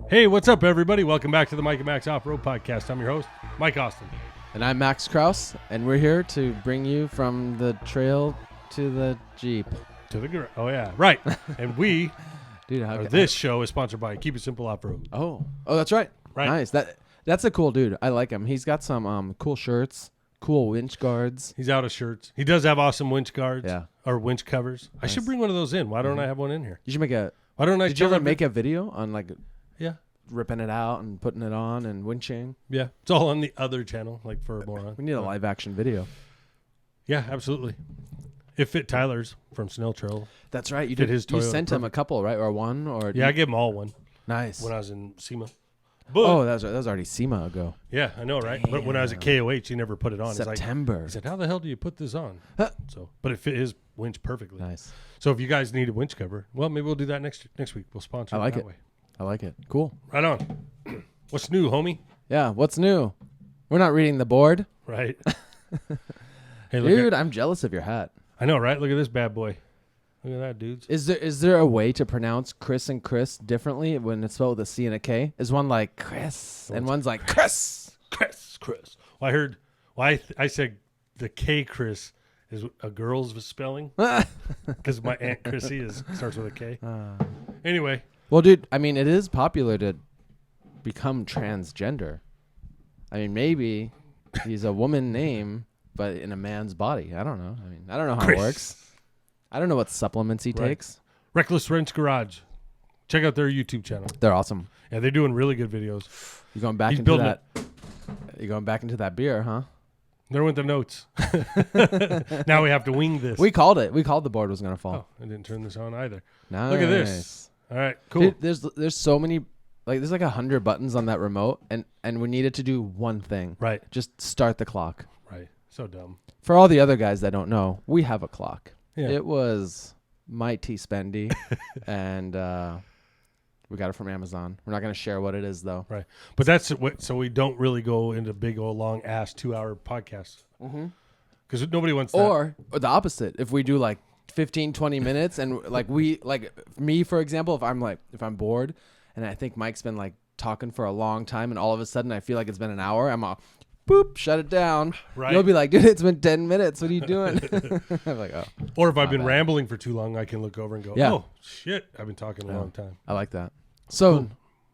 Hey, what's up, everybody? Welcome back to the Mike and Max Off-Road Podcast. I'm your host, Mike Austin. And I'm Max Kraus, and we're here to bring you from the trail to the Jeep. To the garage. Oh, yeah. Right. And we, Dude, this show is sponsored by Keep It Simple Off-Road. Oh, that's right. Right. Nice. That's a cool dude. I like him. He's got some cool shirts, cool winch guards. He's out of shirts. He does have awesome winch guards. Yeah. Or winch covers. I should bring one of those in. Why don't I have one in here? You should make a. Why don't I? Did you ever make a video on like Yeah. ripping it out and putting it on and winching? Yeah. It's all on the other channel, like for a moron. We need a live action video. Yeah, absolutely. It fit Tyler's from Snell Trail. That's right. You Fit did. his You Toyota sent him a couple, right, or one, or Yeah, I gave them all one nice. when I was in SEMA. But, Oh, that was already SEMA ago. yeah, I know, right? But when I was at KOH, he never put it on. He's like, September. he said, "How the hell do you put this on?" Huh. So, but it fit his winch perfectly. Nice. So if you guys need a winch cover, well, maybe we'll do that next week. We'll sponsor. I like that it. way. I like it. Cool. Right on. What's new, homie? Yeah. What's new? We're not reading the board, Right. Hey, look dude. I'm jealous of your hat. I know, right? Look at this bad boy. Look at that, dudes. Is there a way to pronounce Chris and Chris differently when it's spelled with a C and a K? Is one like Chris and one's like Chris? Chris. Well, I heard. Well, I said the K Chris is a girl's spelling because my aunt Chrissy starts with a K. Anyway, Well, dude, I mean, it is popular to become transgender. I mean, maybe he's a woman name, but in a man's body. I don't know. I mean, I don't know how Chris. it works. I don't know what supplements he Right. takes. Reckless Wrench Garage. Check out their YouTube channel. They're awesome. Yeah, they're doing really good videos. You going back He's into building that? You going back into that beer, huh? There went the notes. Now we have to wing this. We called it. We called the board was gonna Oh, fall. I didn't turn this on either. Nice. Look at this. All right, cool. Dude, there's so many, like there's like 100 buttons on that remote, and we needed to do one thing. Right, Just start the clock. right. So dumb. For all the other guys that don't know, we have a clock. Yeah. It was mighty spendy, and we got it from Amazon. We're not gonna share what it is though. Right. But that's what, so we don't really go into big old long ass 2-hour podcasts. Because nobody wants that. Or the opposite. If we do like 15, 20 minutes, and like me, for example, if I'm bored, and I think Mike's been like talking for a long time, and all of a sudden I feel like it's been an hour, I'm all, boop, shut it down. Right. You'll be like, dude, it's been 10 minutes. What are you doing? I'm like, oh, Or if I've been bad. rambling for too long, I can look over and go, Yeah. oh, shit, I've been talking a Yeah. long time. I like that. So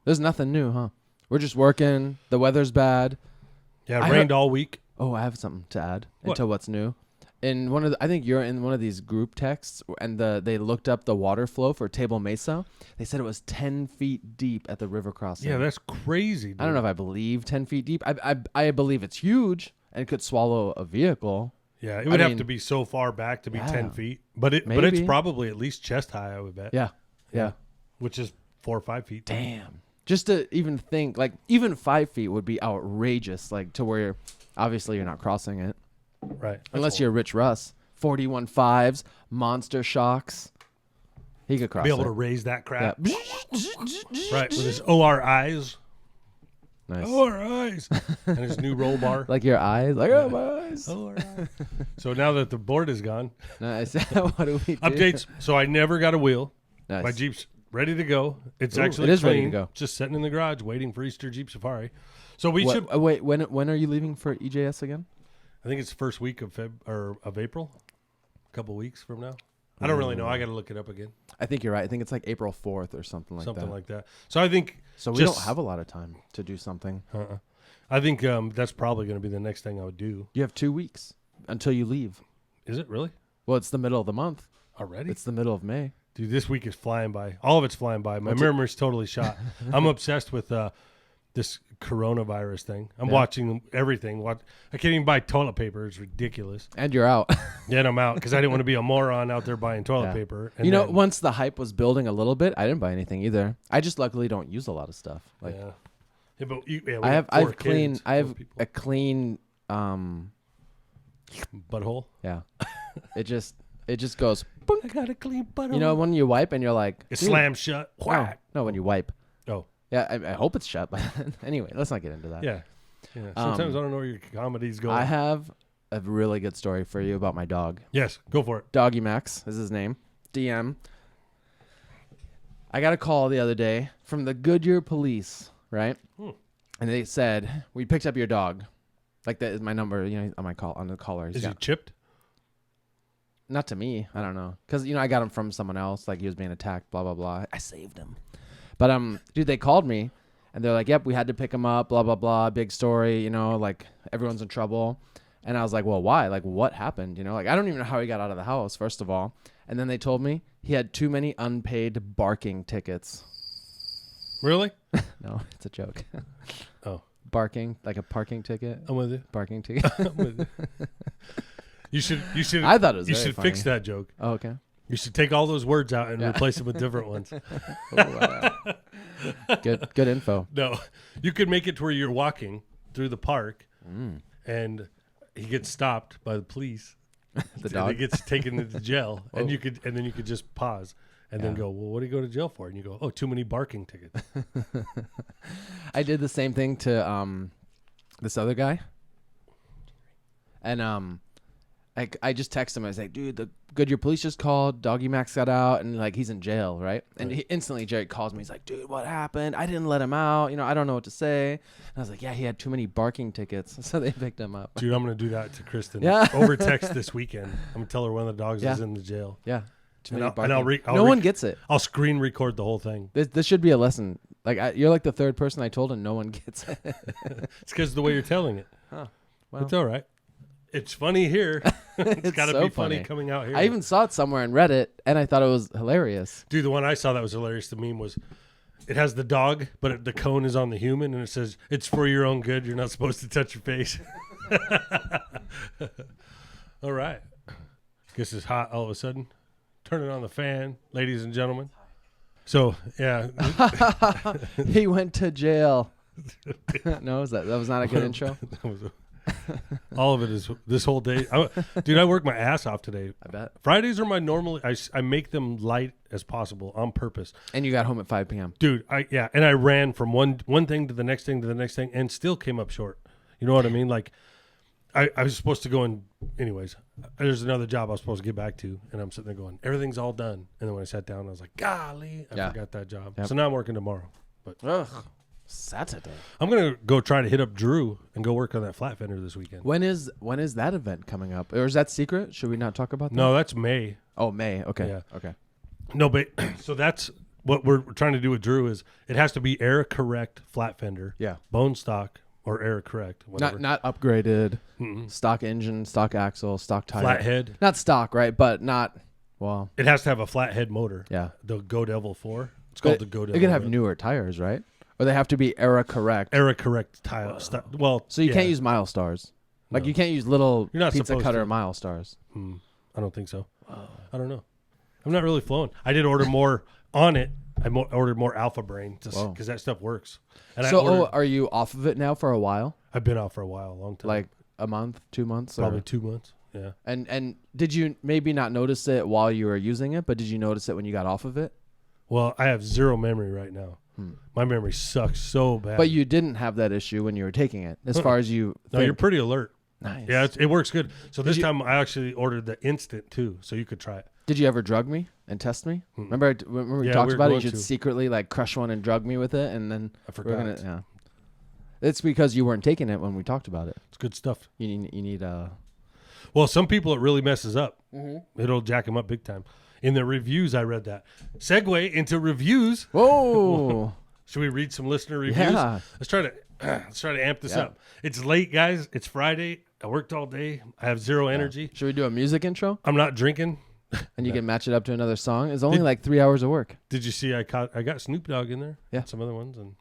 there's nothing new, huh? We're just working. The weather's bad. Yeah, it I rained all week. Oh, I have something to add What? into what's new. In one of I think you're in one of these group texts, and they looked up the water flow for Table Mesa. They said it was 10 feet deep at the river crossing. Yeah, that's crazy, dude. I don't know if I believe 10 feet deep. I believe it's huge and could swallow a vehicle. Yeah, it would I have mean, to be so far back to be yeah. 10 feet. But it's Maybe. probably at least chest high, I would bet. Yeah. Which is 4 or 5 feet. Damn. Just to even think, like, even 5 feet would be outrageous, like, to where obviously you're not crossing it. Right. Unless you're Rich Russ. 41 5s, monster shocks. He could cross be able it. to raise that crap. Yeah. Right, with his OR eyes. Nice. OR eyes. And his new roll bar. Like your eyes. Like, oh, my eyes. OR eyes. So now that the board is gone, Nice. What do we do? updates. So I never got a wheel. Nice. My Jeep's ready to go. It's Ooh, actually it is clean, ready to go. just sitting in the garage waiting for Easter Jeep Safari. So we What- should. wait, when are you leaving for EJS again? I think it's the first week of of April. A couple weeks from now. I don't really know. I got to look it up again. I think you're right. I think it's like April 4th or something like Something that. like that. So I think. So we just- don't have a lot of time to do something. I think that's probably going to be the next thing I would do. You have 2 weeks until you leave. Is it really Well, it's the middle of the month. already? It's the middle of May. Dude, this week is flying by. All of it's flying by. My What's it- memory's totally shot. I'm obsessed with this coronavirus thing. I'm Yeah. watching everything. I can't even buy toilet paper. It's ridiculous. And you're out. Yeah, and I'm out because I didn't want to be a moron out there buying toilet Yeah. paper. And You know, then- once the hype was building a little bit, I didn't buy anything either. I just luckily don't use a lot of stuff. Like yeah. Yeah, but we I have four kids, I have four people. a clean Butthole. yeah. it just goes I got a clean butthole. you know when you wipe and you're like it dude, slams shut. no, Whack. no, when you wipe. Oh, Yeah, I hope it's shut, but anyway, let's not get into that. yeah. Yeah. Sometimes I don't know where your comedy's going. I have a really good story for you about my dog. Yes, go for it. Doggy Max is his name. DM. I got a call the other day from the Goodyear police, right? Hmm. And they said, we picked up your dog. Like, that is my number, on my call, on the caller. Is he chipped? Not to me. I don't know. Because, I got him from someone else. Like, he was being attacked, blah, blah, blah. I saved him. But, dude, they called me. And they're like, yep, we had to pick him up, blah, blah, blah. Big story, like, everyone's in trouble. And I was like, well, why? Like, what happened? Like, I don't even know how he got out of the house, first of all. And then they told me he had too many unpaid barking tickets. Really? No, it's a joke. Oh. Barking, like a parking ticket. I'm with you. Barking ticket. I'm with you. You should. I thought it was You very should funny. fix that joke. Oh, okay. You should take all those words out and replace them with different ones. Good info. No, you could make it to where you're walking through the park, and he gets stopped by the police. The dog? And he gets taken into jail, and then you could just pause and then go, well, what do you go to jail for? And you go, oh, too many barking tickets. I did the same thing to this other guy, and I just texted him. I was like, dude, the Goodyear police just called. Doggy Max got out, and like he's in jail, right? And instantly Jared calls me. He's like, dude, what happened? I didn't let him out. I don't know what to say. And I was like, yeah, he had too many barking tickets, so they picked him up. Dude, I'm gonna do that to Kristen. Yeah. Over text this weekend. I'm gonna tell her one of the dogs is in the jail. Yeah, too many And barking. I'll No one gets it. I'll screen record the whole thing. This should be a lesson. Like you're like the third person I told, and no one gets it. It's because of the way you're telling it. Huh. Well, It's all right. It's funny here. It's got to so be funny coming out here. I even saw it somewhere and read it, and I thought it was hilarious. Dude, the one I saw that was hilarious. The meme was, it has the dog, but the cone is on the human, and it says, it's for your own good. You're not supposed to touch your face. All right. Guess it's hot all of a sudden. Turning on the fan, ladies and gentlemen. So, yeah. He went to jail. No, that was not a good intro. All of it is this whole day. Dude, I work my ass off today. I bet. Fridays are my normal. I make them light as possible on purpose. And you got home at 5 p.m. Dude, and I ran from one thing to the next thing to the next thing and still came up short. You know what I mean? Like, I was supposed to go in, anyways, there's another job I was supposed to get back to, and I'm sitting there going, everything's all done. And then when I sat down, I was like, golly, I forgot that job. Yep. So now I'm working tomorrow. But Ugh. Saturday. I'm going to go try to hit up Drew and go work on that flat fender this weekend. When is that event coming up? Or is that secret? Should we not talk about that? No, that's May. Oh, May. Okay. Yeah. Okay. No, but so that's what we're trying to do with Drew is it has to be era correct flat fender. Yeah. Bone stock or era correct. Whatever. Not upgraded. Stock engine, stock axle, stock tire. Flathead. Not stock, right? But not, well. It has to have a flathead motor. Yeah. The Go Devil 4. It's called the Go Devil. It could have newer tires, right? Or they have to be era correct. Era correct tile. Well, So you can't use mile stars. Like No. you can't use little You're not pizza supposed cutter to. mile stars. I don't think so. I don't know. I'm not really flowing. I did order more on it. I ordered more Alpha Brain because that stuff works. And So are you off of it now for a while? I've been off for a while, a long time. Like a month, 2 months? probably or? 2 months. Yeah. And did you maybe not notice it while you were using it, but did you notice it when you got off of it? Well, I have zero memory right now. My memory sucks so bad. But you didn't have that issue when you were taking it, as far as you No, think. you're pretty alert. Nice. Yeah, it works good. So this you- time I actually ordered the instant too, so you could try it. Did you ever drug me and test me? Remember we Yeah, talked we were about it? You going should to. secretly like crush one and drug me with it, and then I forgot. yeah. It's because you weren't taking it when we talked about it. It's good stuff. You need Well, some people it really messes up. It'll jack them up big time. In the reviews, I read that. Segue into reviews. Whoa. Should we read some listener reviews? Yeah. Let's try to amp this up. It's late, guys. It's Friday. I worked all day. I have zero energy. Should we do a music intro? I'm not drinking. And you can match it up to another song. It's only like 3 hours of work. Did you see I got Snoop Dogg in there? Yeah. And some other ones. And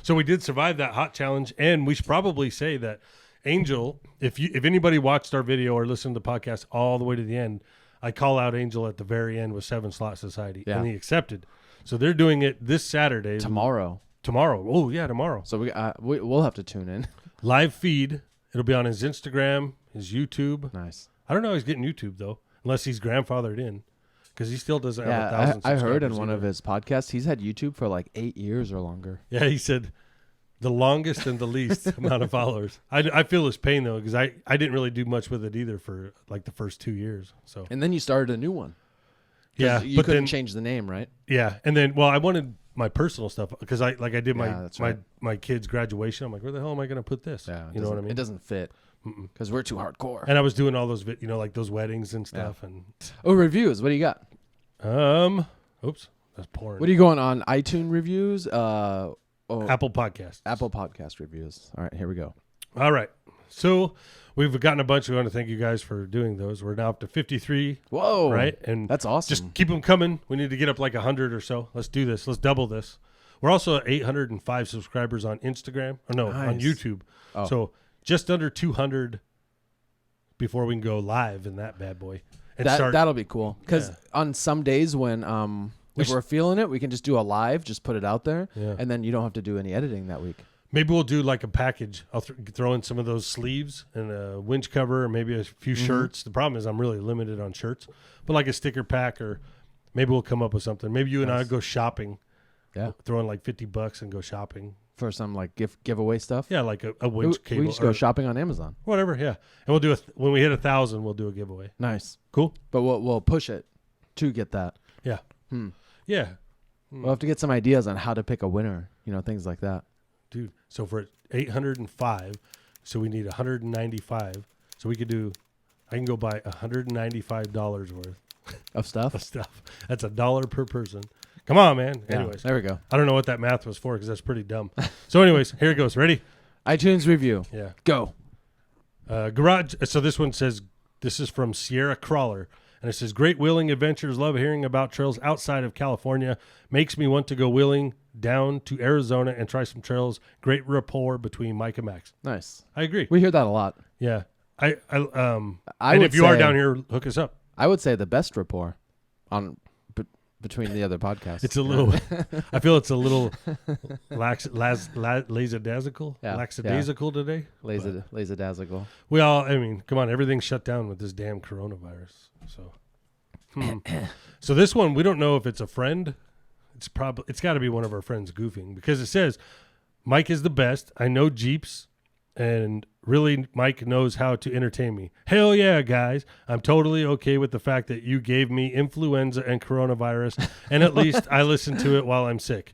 so we did survive that hot challenge. And we should probably say that Angel, if anybody watched our video or listened to the podcast all the way to the end, I call out Angel at the very end with 7 Slot Society. Yeah. And he accepted. So they're doing it this Saturday. Tomorrow. Oh, yeah, tomorrow. So we'll have to tune in. Live feed. It'll be on his Instagram, his YouTube. Nice. I don't know how he's getting YouTube, though, unless he's grandfathered in. Because he still doesn't have 1,000 I heard in subscribers one of either. his podcasts, he's had YouTube for like 8 years or longer. Yeah, he said the longest and the least amount of followers. I feel his pain, though, because I didn't really do much with it either for like the first 2 years. So And then you started a new one. Yeah, You but couldn't then change the name, right? yeah, and then I wanted my personal stuff because I did Yeah, my that's right. my kid's graduation. I'm like, where the hell am I going to put this? Yeah, you know what I mean? It doesn't fit because we're too hardcore. And I was doing all those, like those weddings and stuff. Oh, reviews. What do you got? Oops, that's pouring. What are you going on? iTunes reviews? Apple Podcasts. Apple Podcast reviews. All right, here we go. All right. So we've gotten a bunch. We want to thank you guys for doing those. We're now up to 53, Whoa. right? And That's awesome. just keep them coming. We need to get up like 100 or so. Let's do this. Let's double this. We're also at 805 subscribers on Instagram. Or no, on Nice. YouTube. Oh. So just under 200 before we can go live in that bad boy. And That'll be cool. Because Yeah. on some days when if we're feeling it, we can just do a live, just put it out there, Yeah. and then you don't have to do any editing that week. Maybe we'll do like a package. I'll throw in some of those sleeves and a winch cover, or maybe a few shirts. The problem is I'm really limited on shirts, but like a sticker pack, or maybe we'll come up with something. Maybe you and I go shopping. Yeah. Throw in like $50 and go shopping. For some like giveaway stuff. Yeah, like a winch cable. We just go or shopping on Amazon. whatever. Yeah, and we'll do when we hit 1,000, we'll do a giveaway. Nice. Cool. But we'll push it to get that. Yeah. Hmm. Yeah, We'll have to get some ideas on how to pick a winner. Things like that. dude. So for 805, so we need 195. So we could do. I can go buy $195 worth Of stuff. of stuff. That's $1 per person. Come on, man. Yeah, Anyways, there we go. I don't know what that math was for because that's pretty dumb. So, anyways, here it goes. Ready? iTunes review. Yeah. Go. Garage. So this one says this is from Sierra Crawler, and it says great wheeling adventures. Love hearing about trails outside of California. Makes me want to go wheeling down to Arizona and try some trails. Great rapport between Mike and Max. Nice. I agree. We hear that a lot. Yeah. I And would if you are say- down here, hook us up. I would say the best rapport on between the other podcasts. It's a little. I feel it's a little lackadaisical. Yeah, Lackadaisical today. lazy-dazzle. We all. I mean, come on. Everything's shut down with this damn coronavirus. So. So this one, we don't know if it's a friend. It's got to be one of our friends goofing because it says Mike is the best. I know Jeeps, and really Mike knows how to entertain me. Hell yeah, guys. I'm totally okay with the fact that you gave me influenza and coronavirus, and at least I listen to it while I'm sick.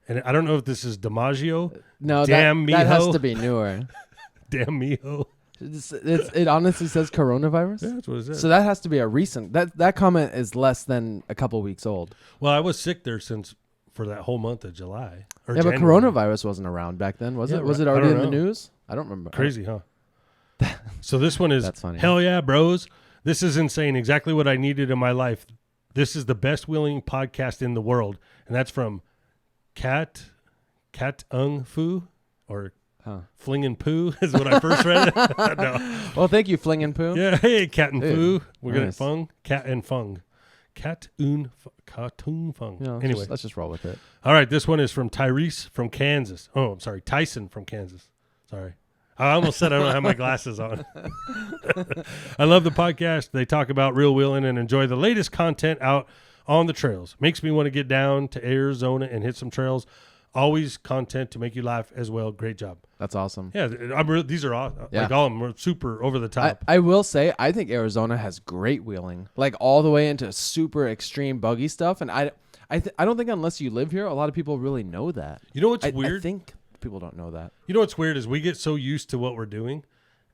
And I don't know if this is DiMaggio. No, Damn that has mijo. to be newer. Damn mijo. It honestly says coronavirus. Yeah, that's what it says. So that has to be a recent. That comment is less than a couple weeks old. Well, I was sick there for that whole month of July. Or Yeah, but January. coronavirus wasn't around back then, was Yeah, it? Was right. it I already don't in the know. news? I don't remember. Crazy, huh? So this one is That's funny. hell yeah, bros. This is insane. Exactly what I needed in my life. This is the best wheeling podcast in the world. And that's from Cat Ung Fu or Huh. Flingin' Poo is what I first read. No. Well, thank you, Fling and Poo. Yeah, hey, Cat and Dude, Fu. We're gonna nice. Fung. Cat and Fung. Cartoon Fung. You know, Anyway. let's just roll with it. All right, this one is from Tyrese from Kansas. Oh, I'm sorry, Tyson from Kansas. Sorry. I almost said I don't have my glasses on. I love the podcast. They talk about real wheeling and enjoy the latest content out on the trails. Makes me want to get down to Arizona and hit some trails. Always content to make you laugh as well. Great job. That's awesome. Yeah, these are all, Yeah. like all of them are super over the top. I will say I think Arizona has great wheeling, like all the way into super extreme buggy stuff. And I don't think unless you live here, a lot of people really know that. You know what's I weird? think people don't know that. You know what's weird is we get so used to what we're doing,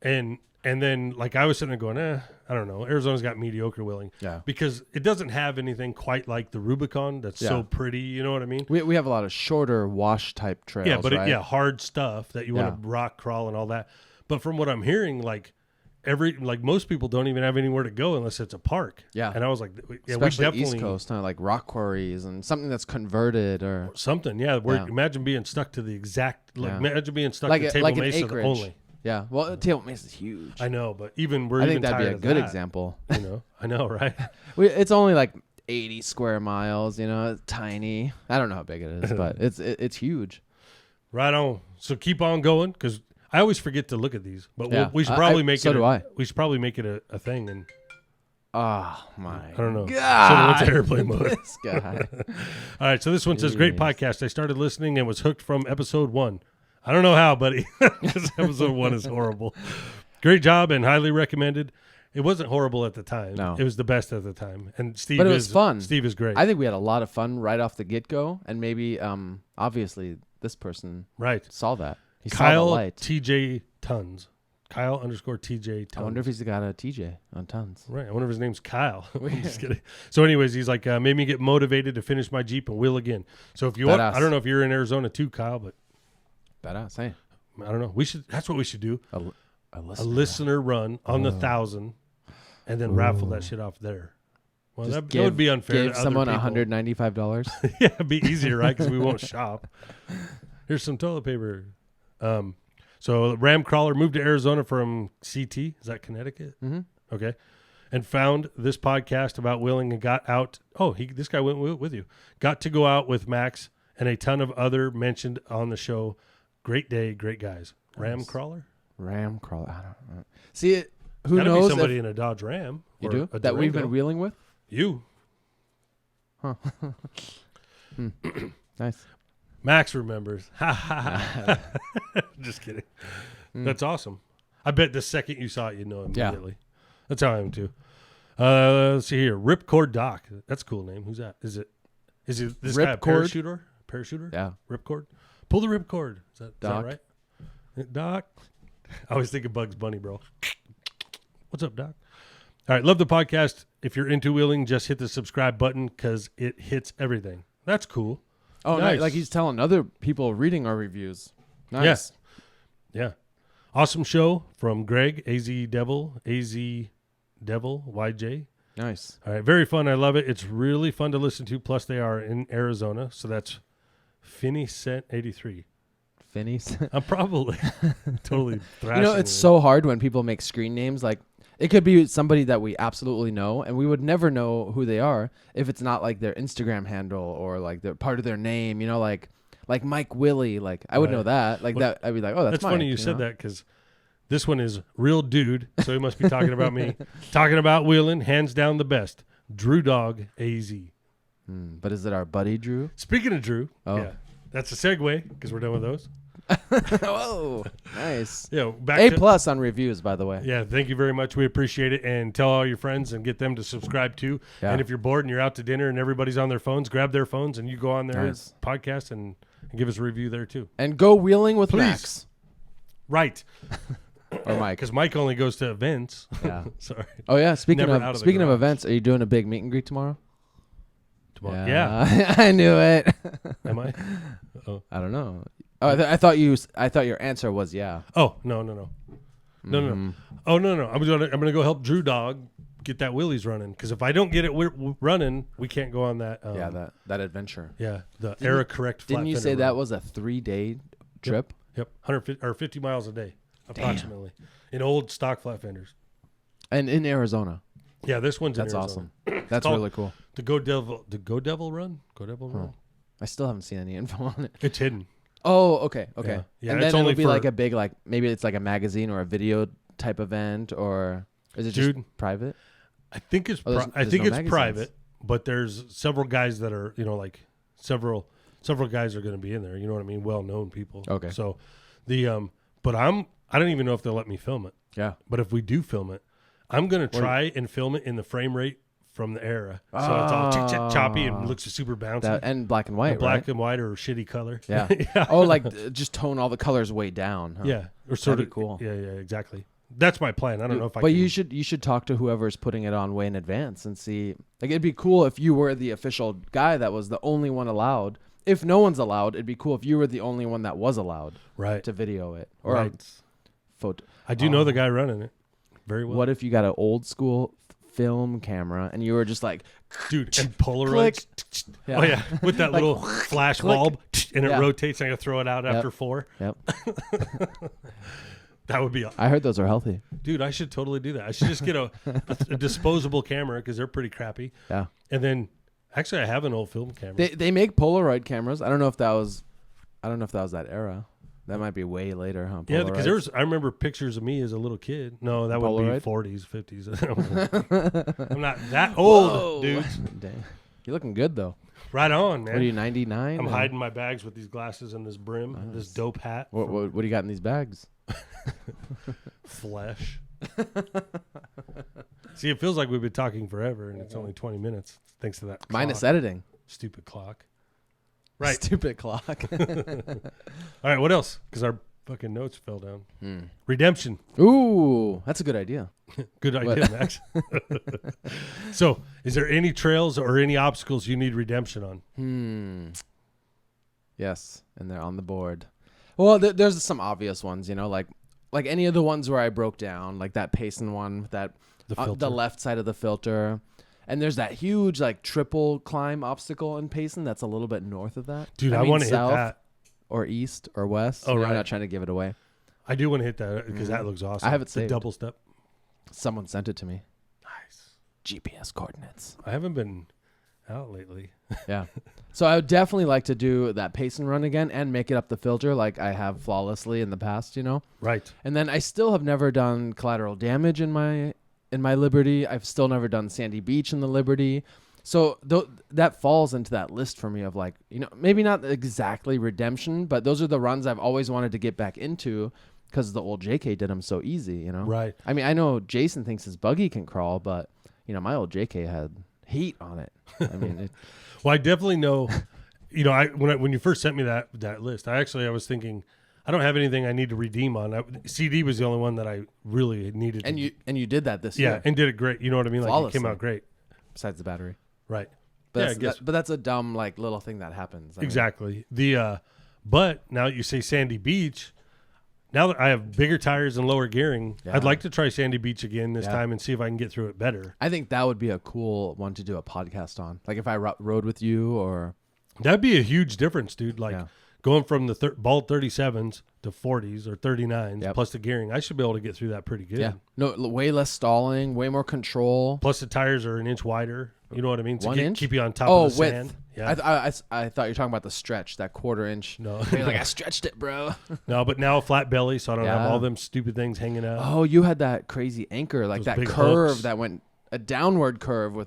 and then like I was sitting there going, I don't know. Arizona's got mediocre wheeling, Yeah. because it doesn't have anything quite like the Rubicon that's Yeah. so pretty. You know what I mean? We have a lot of shorter wash type trails. Yeah, but right? hard stuff that you want to rock crawl and all that. But from what I'm hearing, like most people don't even have anywhere to go unless it's a park. Yeah. and I was like, yeah, especially we definitely East Coast, kind of like rock quarries and something that's converted or something. Yeah, Yeah. imagine being stuck to the exact. Yeah. Imagine being stuck like to a- Table like an Mesa acreage. only. yeah. Well, Table Mesa is huge. I know, but we're I even think that'd be tired a of good that, example. You know, I know, right? It's only like 80 square miles. It's tiny. I don't know how big it is, but it's huge. Right on. So keep on going because I always forget to look at these, but Yeah. we should probably make so it. do I. We should probably make it a thing, and Oh my! I don't know. God, So what's airplane mode? this guy. All right. So this one says, "Great Jeez. podcast. I started listening and was hooked from episode 1. I don't know how, buddy. Because episode 1 is horrible. Great job and highly recommended. It wasn't horrible at the time. No. It was the best at the time. And Steve But it was fun. Steve is great. I think we had a lot of fun right off the get-go, and maybe obviously this person right. saw that. He saw the Kyle light. TJ Tons. Kyle _ TJ Tons. I wonder if he's got a TJ on Tons. Right. I wonder if his name's Kyle. I'm just kidding. So anyways, he's like, made me get motivated to finish my Jeep and wheel again. So if you want, Badass. I don't know if you're in Arizona too, Kyle, but Badass, hey. I don't know. That's what we should do. A A listener run on the 1,000 and then raffle that shit off there. Well, Just that would be unfair Give to someone other people. $195. Yeah, it'd be easier, right? Because we won't shop. Here's some toilet paper. So Ram Crawler moved to Arizona from CT. Is that Connecticut? Mm-hmm. Okay. And found this podcast about wheeling and got out. Oh, this guy went with you. Got to go out with Max and a ton of other mentioned on the show. Great day, great guys. Ram Nice. Crawler? Ram crawler. I don't know. See, who Gotta knows be somebody if in a Dodge Ram. you or do a that we've been Durango. wheeling with? You. Nice. Max remembers. Just kidding. That's awesome. I bet the second you saw it, you'd know immediately. That's how I am too. Let's see here. Ripcord Doc. That's a cool name. Who's that? Is it this guy a Ripcord? parachuter? Yeah. Ripcord. Pull the ripcord. Is that Doc. right? Doc. I always think of Bugs Bunny, bro. What's up, Doc? All right. Love the podcast. If you're into wheeling, just hit the subscribe button because it hits everything. That's cool. Oh, Nice. nice. Like he's telling other people reading our reviews. Nice. Yes. Yeah. Awesome show from Greg, AZ Devil, YJ. Nice. All right. Very fun. I love it. It's really fun to listen to. Plus, they are in Arizona. So that's Finney Cent 83. Finney's. I'm probably totally thrashing. You know, it's it. so hard when people make screen names. Like, it could be somebody that we absolutely know, and we would never know who they are if it's not like their Instagram handle or like their part of their name. You know, like Mike Willie. Like, I would Right. know that. Like Well, that. I'd be like, oh, that's Mike, funny you said know? that because this one is real dude. So he must be talking about me. Talking about wheeling, hands down the best. Drew Dog AZ. But is it our buddy Drew? Speaking of Drew, Oh. yeah, that's a segue because we're done with those. Whoa, nice. Yeah, back A to plus on reviews, by the way. Yeah, thank you very much. We appreciate it. And tell all your friends and get them to subscribe too. Yeah. And if you're bored and you're out to dinner and everybody's on their phones, grab their phones and you go on their Nice. podcast and give us a review there too. And go wheeling with Please. Max Right. or Mike. Because Mike only goes to events. Yeah. Sorry. Oh yeah. Speaking Never out of of the garage. events, are you doing a big meet and greet tomorrow? Tomorrow. Yeah. I knew it. Am I? I don't know. Oh, I thought your answer was yeah. Oh, no. No. Oh, no. I'm gonna go help Drew Dog get that Willie's running. Because if I don't get it running, we can't go on that. Yeah, that adventure. Yeah, the Era Correct flat Didn't you fender say that run. was a 3-day trip? Yep, 150 or 50 miles a day, approximately, in old stock flat fenders. And in Arizona. Yeah, this one's That's in Arizona. awesome. That's called- really cool. The Go Devil run. I still haven't seen any info on it. It's hidden. Oh, okay. Yeah, And it's then only it'll be for- like a big maybe it's like a magazine or a video type event, or is it just Dude. private? I think it's Oh, there's I think no it's magazines. private, but there's several guys that are like several guys are going to be in there. You know what I mean? Well known people. Okay. So the but I don't even know if they'll let me film it. Yeah. But if we do film it, I'm going to try and film it in the frame rate from the Era. So it's all choppy and looks super bouncy. That and black and white, And black right? and white or shitty color. Yeah. yeah. Oh, like just tone all the colors way down. Huh? Yeah. Or sort That'd of be cool. Yeah, exactly. That's my plan. I don't know if I But can. you should talk to whoever's putting it on way in advance and see. Like, it'd be cool if you were the official guy that was the only one allowed. If no one's allowed, it'd be cool if you were the only one that was allowed right. to video it or Right. photo. I do know the guy running it very well. What if you got an old school film camera and you were just like, Dude, and Polaroids. Yeah. Oh, yeah. With that Like, little flash click. bulb, and it Yeah. rotates, and I can throw it out after 4. yep. That would be... I heard those are healthy. Dude, I should totally do that. I should just get a disposable camera, because they're pretty crappy. Yeah. And then... Actually, I have an old film camera. They make Polaroid cameras. I don't know if that was that era. That might be way later, huh? yeah, because Polaroids? I remember pictures of me as a little kid. No, that would Polaroid? be 40s, 50s. I'm not that old, Whoa. dude. Dang. You're looking good though. Right on, man. What are you, 99? I'm hiding my bags with these glasses and this brim, this dope hat. What do you got in these bags? Flesh. See, it feels like we've been talking forever, and it's only 20 minutes thanks to that clock. Minus editing. Stupid clock. Right. Stupid clock. All right, what else? Because our fucking notes fell down. Redemption. Ooh, that's a good idea. Good idea, Max. So, is there any trails or any obstacles you need redemption on? Yes, and they're on the board. Well, there's some obvious ones, like any of the ones where I broke down, like that Payson one with that the left side of the filter. And there's that huge like triple climb obstacle in Payson that's a little bit north of that. Dude, I want to hit that. Or east or west. Oh, right. I'm not trying to give it away. I do want to hit that because that looks awesome. I have it the saved. double step. Someone sent it to me. Nice. GPS coordinates. I haven't been out lately. Yeah. So I would definitely like to do that Payson run again and make it up the filter like I have flawlessly in the past, Right. And then I still have never done collateral damage in my Liberty. I've still never done Sandy Beach in the Liberty. So that falls into that list for me of like, maybe not exactly redemption, but those are the runs I've always wanted to get back into because the old JK did them so easy, Right. I mean, I know Jason thinks his buggy can crawl, but, my old JK had heat on it. I mean, well, I definitely know, when you first sent me that list, I was thinking, I don't have anything I need to redeem on. CD was the only one that I really needed. And you did that this year. Yeah, and did it great. You know what I mean? Like it came out great. Besides the battery. Right. But that's a dumb like little thing that happens. Exactly. But now you say Sandy Beach. Now that I have bigger tires and lower gearing, I'd like to try Sandy Beach again this time and see if I can get through it better. I think that would be a cool one to do a podcast on. Like if I rode with you or. That'd be a huge difference, dude. Like going from the bald 37s to 40s or 39s plus the gearing, I should be able to get through that pretty good. Yeah. No, way less stalling, way more control. Plus the tires are an inch wider. You know what I mean? To 1 inch? keep you on top of the width. sand. Yeah. I thought you were talking about the stretch, that 1/4 inch. No. You're like, I stretched it, bro. No, but now a flat belly, so I don't have all them stupid things hanging out. Oh, you had that crazy anchor, like Those that big curve hooks. that went a downward curve with.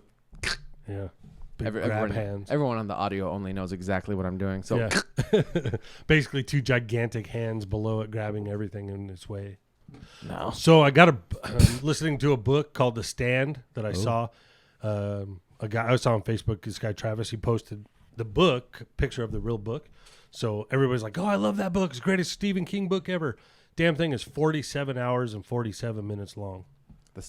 Yeah. Big grab hands. Everyone on the audio only knows exactly what I'm doing. So yeah. Basically 2 gigantic hands below it grabbing everything in its way. No. So I got listening to a book called The Stand that I saw. A guy I saw on Facebook, this guy Travis, he posted the book, picture of the real book. So everybody's like, "Oh, I love that book. It's the greatest Stephen King book ever." Damn thing is 47 hours and 47 minutes long.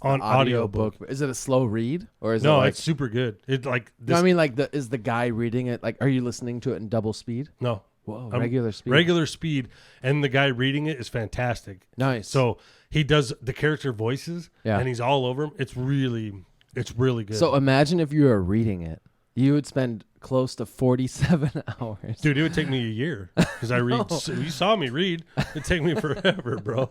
On audio book. Is it a slow read or is no? it like, It's super good. It like this, no, I mean like is the guy reading it like? Are you listening to it in double speed? no. Whoa, regular speed. Regular speed, and the guy reading it is fantastic. Nice. So he does the character voices, and he's all over them. It's really good. So imagine if you were reading it, you would spend close to 47 hours. Dude, it would take me a year because I read. So you saw me read. It'd take me forever, bro.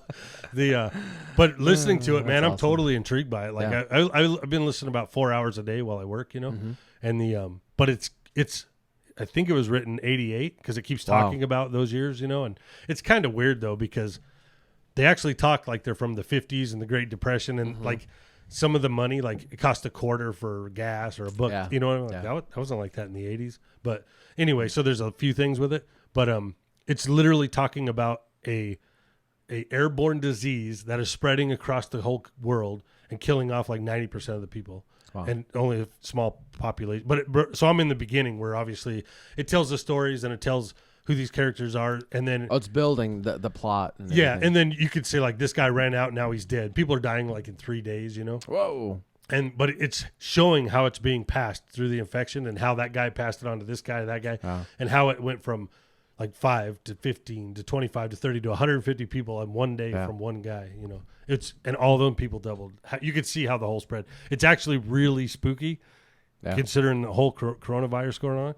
But listening to it, man, I'm totally intrigued by it. Like I've been listening about 4 hours a day while I work, and but it's. I think it was written 88 because it keeps talking about those years, and it's kind of weird though because they actually talk like they're from the 50s and the Great Depression and like some of the money, like it cost $0.25 for gas or a book, that wasn't like that in the 80s. But anyway, so there's a few things with it, but it's literally talking about a airborne disease that is spreading across the whole world and killing off like 90% of the people. Wow. And only a small population. So I'm in the beginning where obviously it tells the stories and it tells who these characters are. And then it's building the plot. And everything. And then you could say like this guy ran out and now he's dead. People are dying like in 3 days, Whoa. But it's showing how it's being passed through the infection and how that guy passed it on to this guy, that guy, and how it went from like 5 to 15 to 25 to 30 to 150 people in one day from one guy, and all those people doubled. You could see how the whole spread. It's actually really spooky considering the whole coronavirus going on.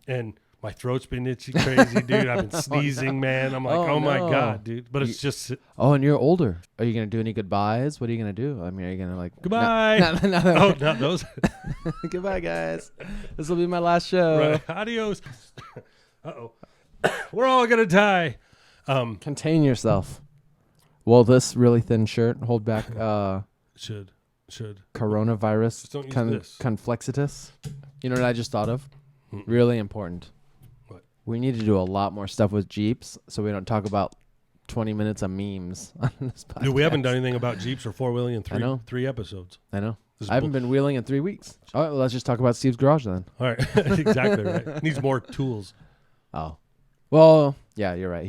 And my throat's been itchy crazy, dude. I've been sneezing, man. I'm like, oh my God, dude. But it's just. Oh, and you're older. Are you going to do any goodbyes? What are you going to do? I mean, are you going to like. Goodbye. No. Not those. Goodbye, guys. This will be my last show. Right. Adios. Uh-oh. We're all going to die. Contain yourself. Will this really thin shirt hold back should coronavirus just don't use this. Conflexitus? You know what I just thought of? Really important. What? We need to do a lot more stuff with Jeeps so we don't talk about 20 minutes of memes on this podcast. Dude, we haven't done anything about Jeeps or four-wheeling in three episodes. I know. This is I haven't been wheeling in 3 weeks. All right, well, let's just talk about Steve's garage then. All right, exactly right. Needs more tools. Oh, well, yeah, you're right.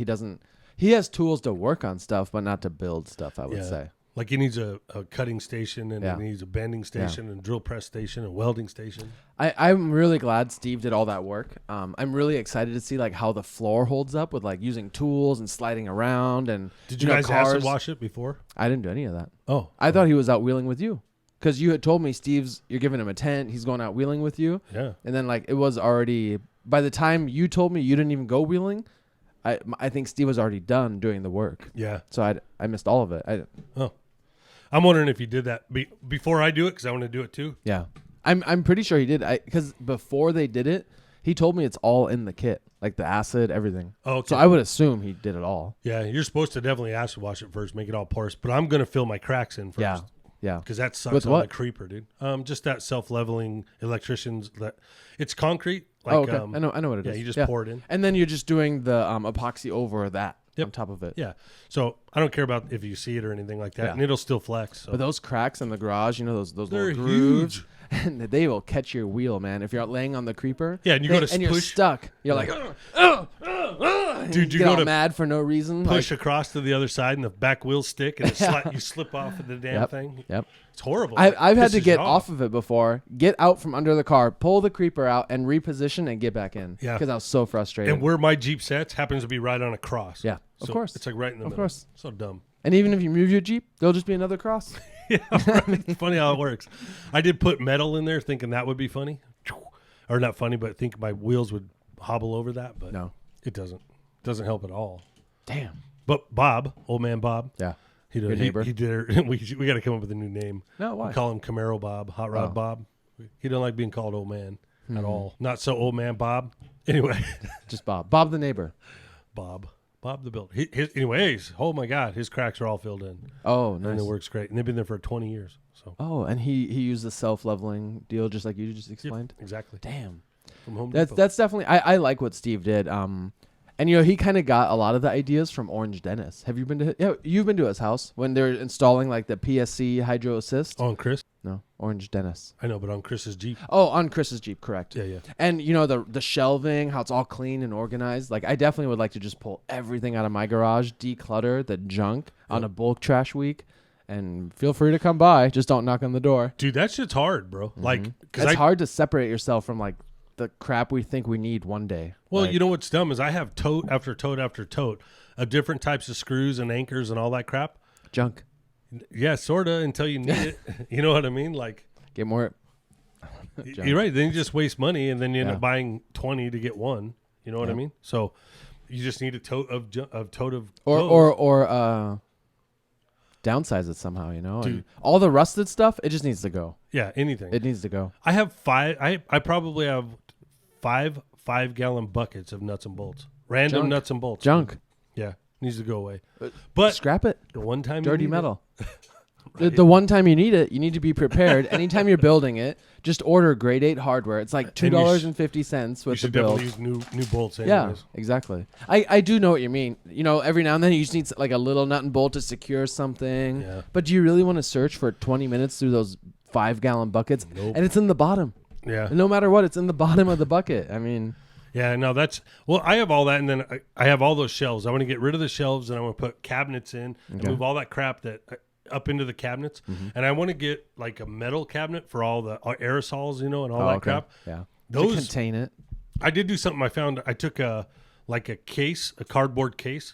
He has tools to work on stuff, but not to build stuff, I would say. Like he needs a cutting station, and Yeah. he needs a bending station, and drill press station, and welding station. I'm really glad Steve did all that work. I'm really excited to see like how the floor holds up with like using tools and sliding around. And Did you know, guys cars. acid wash it before? I didn't do any of that. Oh, I thought he was out wheeling with you, because you had told me you're giving him a tent. He's going out wheeling with you, yeah. and then like it was already by the time you told me you didn't even go wheeling. I think Steve was already done doing the work, Yeah. so I missed all of it. I'm wondering if you did that before I do it, because I want to do it too. Yeah, I'm pretty sure he did. Because before they did it, he told me it's all in the kit, like the acid, everything. Oh, okay. So I would assume he did it all. Yeah, you're supposed to definitely acid wash it first, make it all porous. But I'm gonna fill my cracks in first. Yeah, yeah. Because that sucks With on what? the creeper, dude. Just that self-leveling electricians. It's concrete. Like, Oh, okay. I know what it is. Yeah, you just pour it in. and then you're just doing the epoxy over that on top of it. Yeah. So I don't care about if you see it or anything like that, Yeah. and it'll still flex. So. But those cracks in the garage, those They're little grooves, huge. and they will catch your wheel, man. If you're out laying on the creeper, Yeah, and you go to and you're push- stuck, you're like, Dude, you get go all to mad for no reason. push across to the other side, and the back wheels stick, and you slip off of the damn Yep. thing. Yep. It's horrible. I've had to Pisses get you off of it before, get out from under the car, pull the creeper out, and reposition and get back in. Yeah. Because I was so frustrated. And where my Jeep sets happens to be right on a cross. Yeah, of So course. It's like right in the Of middle. course. So dumb. And even if you move your Jeep, there'll just be another cross. Yeah, right. It's funny how it works. I did put metal in there thinking that would be funny. Or not funny, but think my wheels would hobble over that. But No. it doesn't. It doesn't help at all. Damn. But Bob, old man Bob, Yeah. he did. Your neighbor? He did. We got to come up with a new name. No, why? We call him Camaro Bob, Hot Rod Oh. Bob. He don't like being called old man at all. Not so old man Bob. Anyway, Just Bob. Bob the neighbor. Bob the builder. Anyways, oh my God, his cracks are all filled in, Oh, and nice. it works great. And they've been there for 20 years. So Oh, and he used the self-leveling deal just like you just explained. exactly. Damn. From Home That's Depot. that's definitely I like what Steve did. And he kind of got a lot of the ideas from Orange Dennis. Have you been to? Yeah, you've been to his house when they're installing like the PSC Hydro Assist. On Chris, No, Orange Dennis. I know, but on Chris's Jeep. Oh, on Chris's Jeep, correct. Yeah. And the shelving, how it's all clean and organized. Like I definitely would like to just pull everything out of my garage, declutter the junk on a bulk trash week, and feel free to come by. Just don't knock on the door. Dude, that shit's hard, bro. Like, It's hard to separate yourself from like the crap we think we need one day. Well, Like, you know what's dumb is I have tote after tote after tote of different types of screws and anchors and all that crap. junk. Yeah, sorta until you need it. You know what I mean? Like, Get more. Junk. you're right. Then you just waste money, and then you end Yeah. up buying 20 to get one. You know what I Yeah. mean? So you just need a tote of clothes. Or downsize it somehow, and Dude. all the rusted stuff, it just needs to go. Yeah, anything. It needs to go. I have five. I probably have five 5-gallon buckets of nuts and bolts. Random Junk. nuts and bolts. Junk. Yeah, needs to go away. But Scrap it. the one time you Dirty need it- metal. The one time you need it, you need to be prepared. Anytime you're building it, just order grade 8 hardware. It's like $2.50 you with the should build. definitely use new bolts. Yeah, Anyways. exactly. I do know what you mean. Every now and then you just need like a little nut and bolt to secure something. Yeah. But do you really want to search for 20 minutes through those 5-gallon buckets? Nope. And it's in the bottom. Yeah. No matter what, it's in the bottom of the bucket. I mean, Yeah, no, I have all that, and then I have all those shelves. I want to get rid of the shelves, and I want to put cabinets in and Okay. move all that crap up into the cabinets. And I want to get like a metal cabinet for all the aerosols, and all that crap. Yeah. Those to contain it. I did do something. I found I took a cardboard case,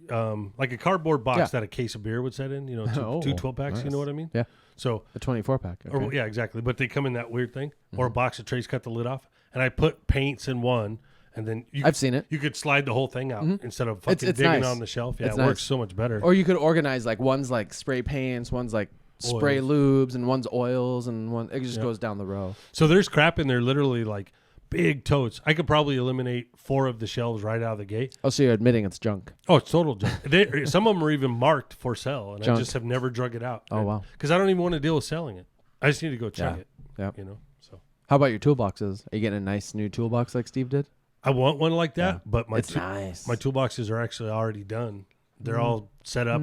like a cardboard box Yeah. that a case of beer would set in. Oh, two 12-packs. You nice. know what I mean? Yeah. So. The 24-pack. Okay. Or, yeah, exactly. But they come in that weird thing, or a box of trays, cut the lid off, and I put paints in one, and then I've seen it. You could slide the whole thing out instead of It's fucking digging nice. on the shelf. Yeah, It's it nice. works so much better. Or you could organize like one's like spray paints, one's like spray lubes, and one's oils, and one it just goes down the row. So there's crap in there, literally like big totes. I could probably eliminate 4 of the shelves right out of the gate. Oh, so you're admitting it's junk. Oh, it's total junk. Some of them are even marked for sale, and Junk. I just have never drug it out. Oh, wow. Because I don't even want to deal with selling it. I just need to go check Yeah. it. Yep. So How about your toolboxes? Are you getting a nice new toolbox like Steve did? I want one like that, Yeah. but It's nice. my toolboxes are actually already done. They're all set up,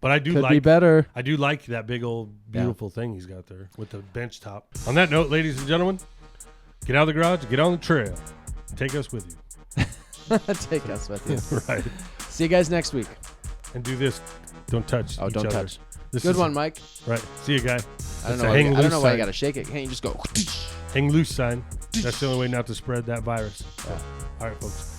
but But I do Could be like better. I do like that big old beautiful thing he's got there with the bench top. On that note, ladies and gentlemen, get out of the garage, get on the trail, take us with you. Take us with you. Right. See you guys next week. And do this. Don't touch. Oh, each don't other. touch. This Good is- one, Mike. Right. See you, guy. I don't That's know. a Why hang I don't loose know why you sign. gotta shake it. Can't you just go? Hang loose sign. That's the only way not to spread that virus. Yeah. All right, folks.